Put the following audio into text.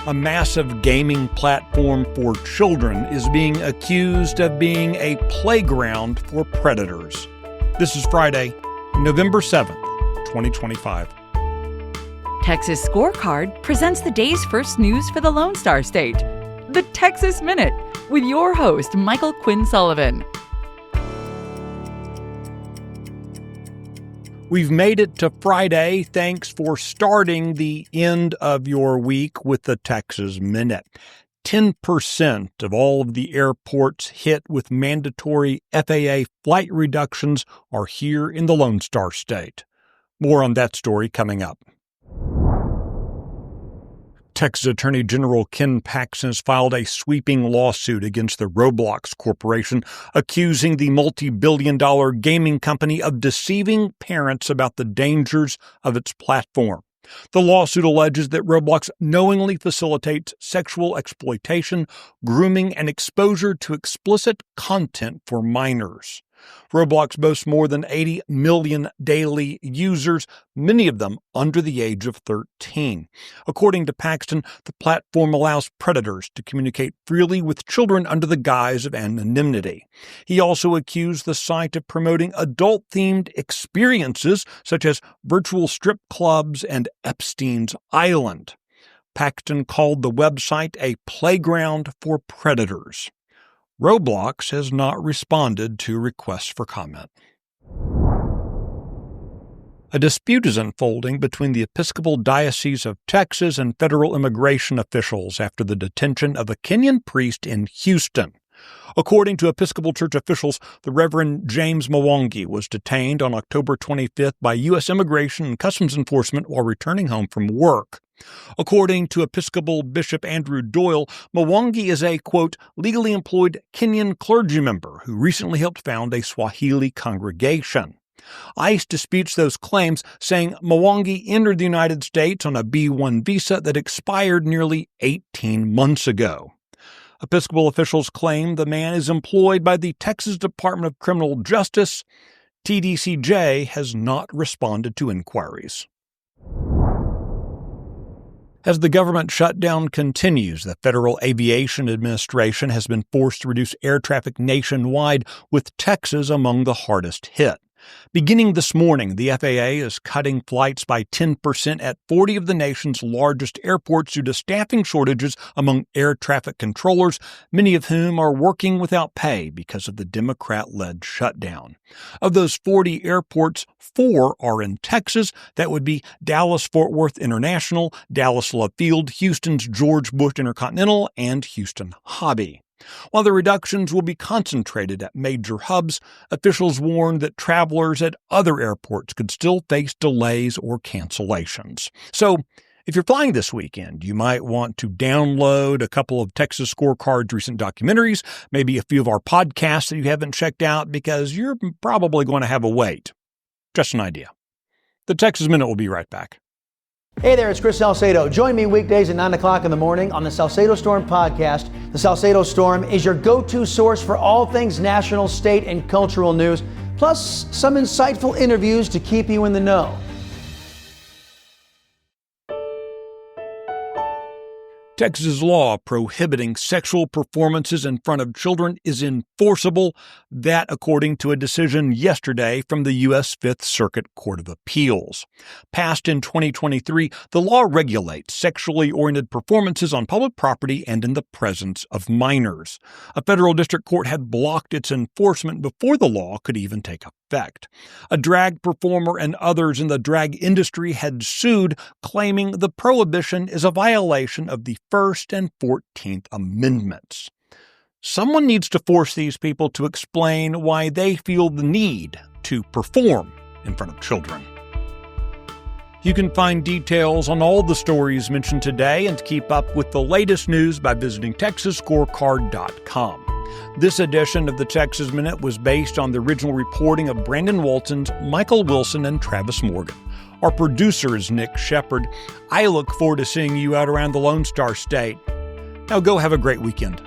A massive gaming platform for children is being accused of being a playground for predators. This is Friday, November 7th, 2025. Texas Scorecard presents the day's first news for the Lone Star State. The Texas Minute, with your host, Michael Quinn Sullivan. We've made it to Friday. Thanks for starting the end of your week with the Texas Minute. 10% of all of the airports hit with mandatory FAA flight reductions are here in the Lone Star State. More on that story coming up. Texas Attorney General Ken Paxton has filed a sweeping lawsuit against the Roblox Corporation, accusing the multi-billion-dollar gaming company of deceiving parents about the dangers of its platform. The lawsuit alleges that Roblox knowingly facilitates sexual exploitation, grooming, and exposure to explicit content for minors. Roblox boasts more than 80 million daily users, many of them under the age of 13. According to Paxton, the platform allows predators to communicate freely with children under the guise of anonymity. He also accused the site of promoting adult-themed experiences such as virtual strip clubs and Epstein's Island. Paxton called the website a playground for predators. Roblox has not responded to requests for comment. A dispute is unfolding between the Episcopal Diocese of Texas and federal immigration officials after the detention of a Kenyan priest in Houston. According to Episcopal Church officials, the Reverend James Mwangi was detained on October 25th by U.S. Immigration and Customs Enforcement while returning home from work. According to Episcopal Bishop Andrew Doyle, Mwangi is a, quote, legally employed Kenyan clergy member who recently helped found a Swahili congregation. ICE disputes those claims, saying Mwangi entered the United States on a B-1 visa that expired nearly 18 months ago. Episcopal officials claim the man is employed by the Texas Department of Criminal Justice. TDCJ has not responded to inquiries. As the government shutdown continues, the Federal Aviation Administration has been forced to reduce air traffic nationwide, with Texas among the hardest hit. Beginning this morning, the FAA is cutting flights by 10% at 40 of the nation's largest airports due to staffing shortages among air traffic controllers, many of whom are working without pay because of the Democrat-led shutdown. Of those 40 airports, 4 are in Texas. That would be Dallas-Fort Worth International, Dallas-Love Field, Houston's George Bush Intercontinental, and Houston Hobby. While the reductions will be concentrated at major hubs, officials warn that travelers at other airports could still face delays or cancellations. So, if you're flying this weekend, you might want to download a couple of Texas Scorecard's recent documentaries, maybe a few of our podcasts that you haven't checked out, because you're probably going to have a wait. Just an idea. The Texas Minute will be right back. Hey there, it's Chris Salcedo. Join me weekdays at 9 o'clock in the morning on the Salcedo Storm podcast. The Salcedo Storm is your go-to source for all things national, state, and cultural news, plus some insightful interviews to keep you in the know. Texas law prohibiting sexual performances in front of children is enforceable. That, according to a decision yesterday from the U.S. Fifth Circuit Court of Appeals. Passed in 2023, the law regulates sexually oriented performances on public property and in the presence of minors. A federal district court had blocked its enforcement before the law could even take effect. A drag performer and others in the drag industry had sued, claiming the prohibition is a violation of the First and 14th Amendments. Someone needs to force these people to explain why they feel the need to perform in front of children. You can find details on all the stories mentioned today and keep up with the latest news by visiting TexasScorecard.com. This edition of the Texas Minute was based on the original reporting of Brandon Waltons, Michael Wilson, and Travis Morgan. Our producer is Nick Shepard. I look forward to seeing you out around the Lone Star State. Now go have a great weekend.